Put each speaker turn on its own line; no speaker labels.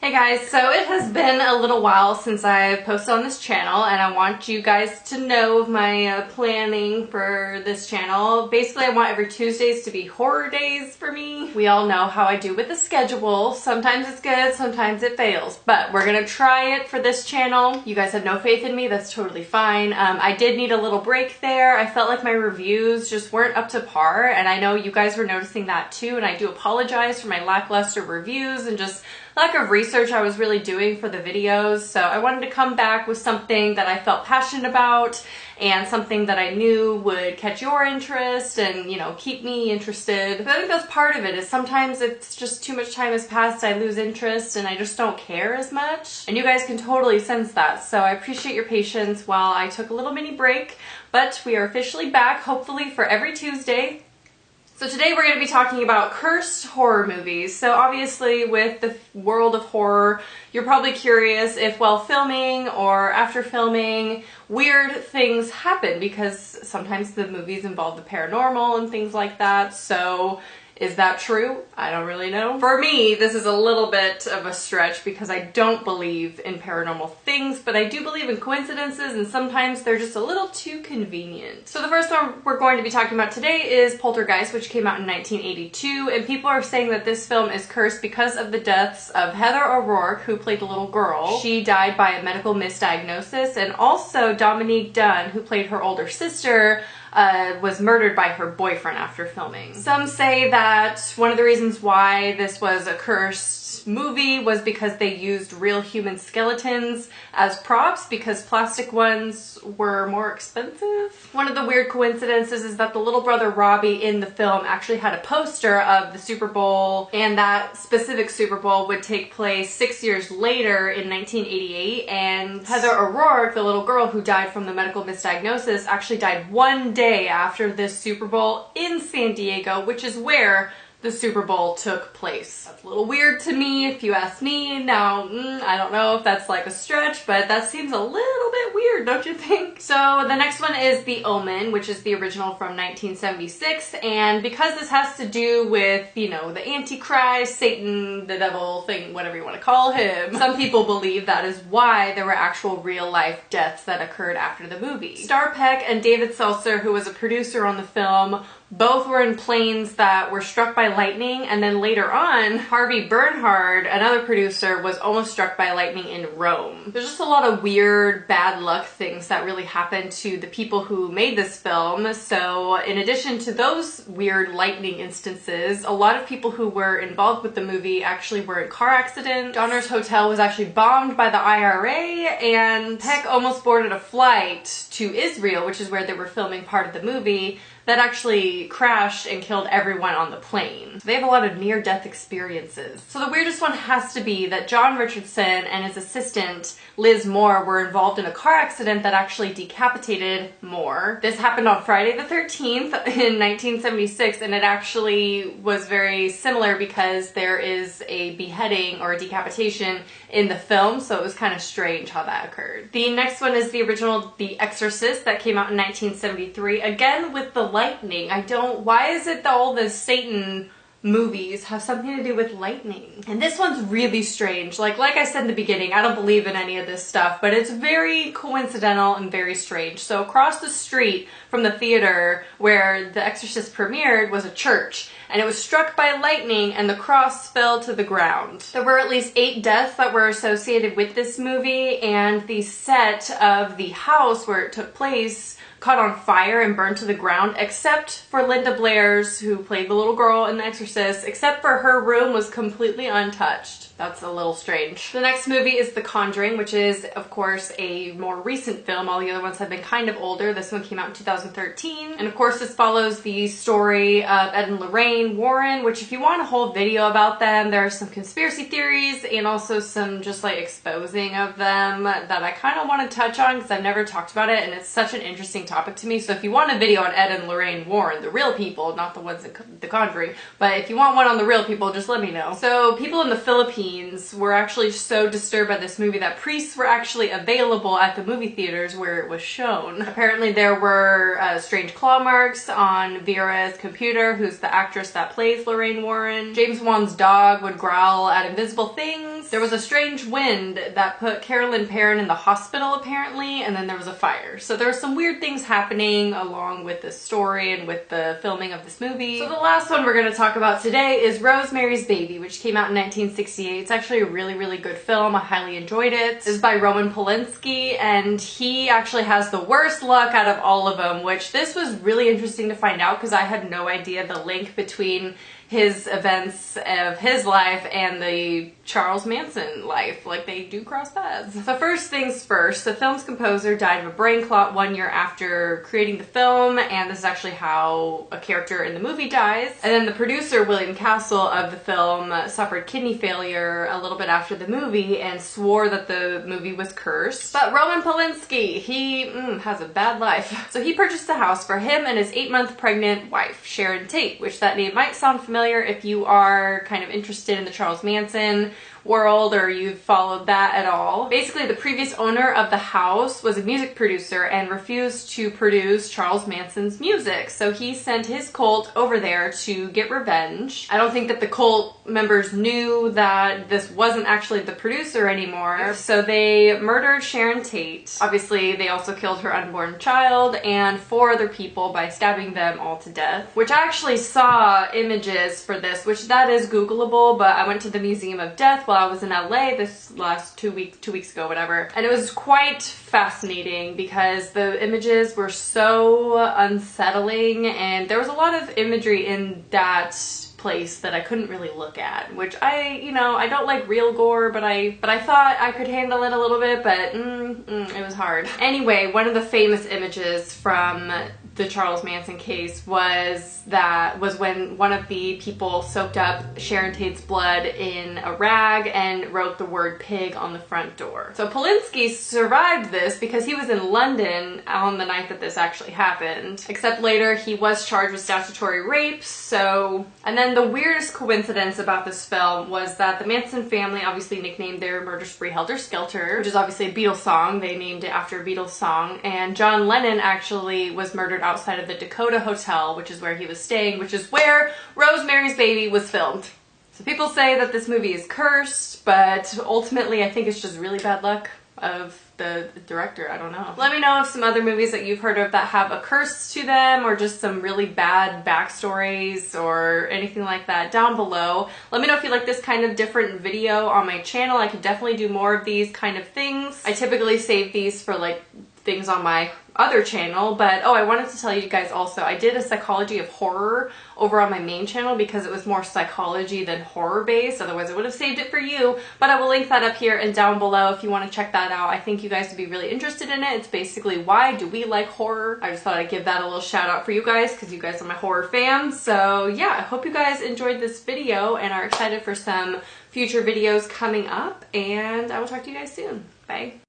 Hey guys, so it has been a little while since I posted on this channel and I want you guys to know of my planning for this channel. Basically, I want every Tuesdays to be horror days for me. We all know how I do with the schedule. Sometimes it's good, sometimes it fails, but we're gonna try it for this channel. You guys have no faith in me, that's totally fine. I did need a little break there. I felt like my reviews just weren't up to par, and I know you guys were noticing that too, and I do apologize for my lackluster reviews and just lack of research I was really doing for the videos. So I wanted to come back with something that I felt passionate about and something that I knew would catch your interest and, you know, keep me interested. But I think that's part of it, is sometimes it's just too much time has passed, I lose interest and I just don't care as much. And you guys can totally sense that. So I appreciate your patience while I took a little mini break, but we are officially back, hopefully for every Tuesday. So today we're going to be talking about cursed horror movies. So obviously with the world of horror, you're probably curious if while filming or after filming, weird things happen, because sometimes the movies involve the paranormal and things like that. So is that true? I don't really know. For me, this is a little bit of a stretch because I don't believe in paranormal things, but I do believe in coincidences, and sometimes they're just a little too convenient. So the first one we're going to be talking about today is Poltergeist, which came out in 1982, and people are saying that this film is cursed because of the deaths of Heather O'Rourke, who played the little girl. She died by a medical misdiagnosis, and also Dominique Dunne, who played her older sister, was murdered by her boyfriend after filming. Some say that one of the reasons why this was a cursed movie was because they used real human skeletons as props, because plastic ones were more expensive. One of the weird coincidences is that the little brother Robbie in the film actually had a poster of the Super Bowl, and that specific Super Bowl would take place 6 years later in 1988, and Heather O'Rourke, the little girl who died from the medical misdiagnosis, actually died one day after this Super Bowl in San Diego, which is where the Super Bowl took place. That's a little weird to me if you ask me. Now, I don't know if that's like a stretch, but that seems a little bit weird, don't you think? So the next one is The Omen, which is the original from 1976, and because this has to do with, you know, the Antichrist, Satan, the devil thing, whatever you want to call him, some people believe that is why there were actual real life deaths that occurred after the movie. Star Peck and David Seltzer, who was a producer on the film, both were in planes that were struck by lightning, and then later on, Harvey Bernhard, another producer, was almost struck by lightning in Rome. There's just a lot of weird, bad luck things that really happened to the people who made this film. So in addition to those weird lightning instances, a lot of people who were involved with the movie actually were in car accidents. Donner's Hotel was actually bombed by the IRA, and Peck almost boarded a flight to Israel, which is where they were filming part of the movie, that actually crashed and killed everyone on the plane. They have a lot of near-death experiences. So the weirdest one has to be that John Richardson and his assistant Liz Moore were involved in a car accident that actually decapitated Moore. This happened on Friday the 13th in 1976, and it actually was very similar because there is a beheading or a decapitation in the film, so it was kind of strange how that occurred. The next one is the original The Exorcist that came out in 1973, again with the lightning. Why is it that all the Satan movies have something to do with lightning? And this one's really strange. Like I said in the beginning, I don't believe in any of this stuff, but it's very coincidental and very strange. So across the street from the theater where The Exorcist premiered was a church, and it was struck by lightning and the cross fell to the ground. There were at least 8 deaths that were associated with this movie, and the set of the house where it took place caught on fire and burned to the ground, except for Linda Blair's, who played the little girl in The Exorcist, except for her room was completely untouched. That's a little strange. The next movie is The Conjuring, which is, of course, a more recent film. All the other ones have been kind of older. This one came out in 2013. And of course, this follows the story of Ed and Lorraine Warren, which if you want a whole video about them, there are some conspiracy theories and also some just like exposing of them that I kind of want to touch on because I've never talked about it, and it's such an interesting topic to me. So if you want a video on Ed and Lorraine Warren, the real people, not the ones at The Conjuring, but if you want one on the real people, just let me know. So people in the Philippines were actually so disturbed by this movie that priests were actually available at the movie theaters where it was shown. Apparently there were strange claw marks on Vera's computer, who's the actress that plays Lorraine Warren. James Wan's dog would growl at invisible things. There was a strange wind that put Carolyn Perrin in the hospital apparently, and then there was a fire. So there were some weird things happening along with this story and with the filming of this movie. So the last one we're going to talk about today is Rosemary's Baby, which came out in 1968. It's actually a really, really good film. I highly enjoyed it. It's by Roman Polanski, and he actually has the worst luck out of all of them, which this was really interesting to find out because I had no idea the link between his events of his life and the Charles Manson life. Like, they do cross paths. So first things first, the film's composer died of a brain clot 1 year after creating the film, and this is actually how a character in the movie dies. And then the producer, William Castle, of the film suffered kidney failure a little bit after the movie and swore that the movie was cursed. But Roman Polanski, he has a bad life. So he purchased a house for him and his 8-month pregnant wife, Sharon Tate, which that name might sound familiar if you are kind of interested in the Charles Manson world or you've followed that at all. Basically, the previous owner of the house was a music producer and refused to produce Charles Manson's music, so he sent his cult over there to get revenge. I don't think that the cult members knew that this wasn't actually the producer anymore, so they murdered Sharon Tate. Obviously, they also killed her unborn child and 4 other people by stabbing them all to death, which I actually saw images for this, which that is Googleable, but I went to the Museum of Death while I was in LA this last 2 weeks ago, whatever, and it was quite fascinating because the images were so unsettling, and there was a lot of imagery in that place that I couldn't really look at, which I don't like real gore, but I thought I could handle it a little bit, but it was hard. Anyway, one of the famous images from the Charles Manson case was when one of the people soaked up Sharon Tate's blood in a rag and wrote the word pig on the front door. So Polanski survived this because he was in London on the night that this actually happened, except later he was charged with statutory rape. And then the weirdest coincidence about this film was that the Manson family obviously nicknamed their murder spree Helter Skelter, which is obviously a Beatles song. They named it after a Beatles song, and John Lennon actually was murdered outside of the Dakota Hotel, which is where he was staying, which is where Rosemary's Baby was filmed. So people say that this movie is cursed, but ultimately I think it's just really bad luck of the director. I don't know. Let me know if some other movies that you've heard of that have a curse to them, or just some really bad backstories or anything like that down below. Let me know if you like this kind of different video on my channel. I could definitely do more of these kind of things. I typically save these for like things on my other channel, but I wanted to tell you guys also, I did a psychology of horror over on my main channel because it was more psychology than horror based. Otherwise I would have saved it for you, but I will link that up here and down below if you want to check that out. I think you guys would be really interested in it. It's basically why do we like horror. I just thought I'd give that a little shout out for you guys because you guys are my horror fans. So yeah, I hope you guys enjoyed this video and are excited for some future videos coming up, and I will talk to you guys soon. Bye.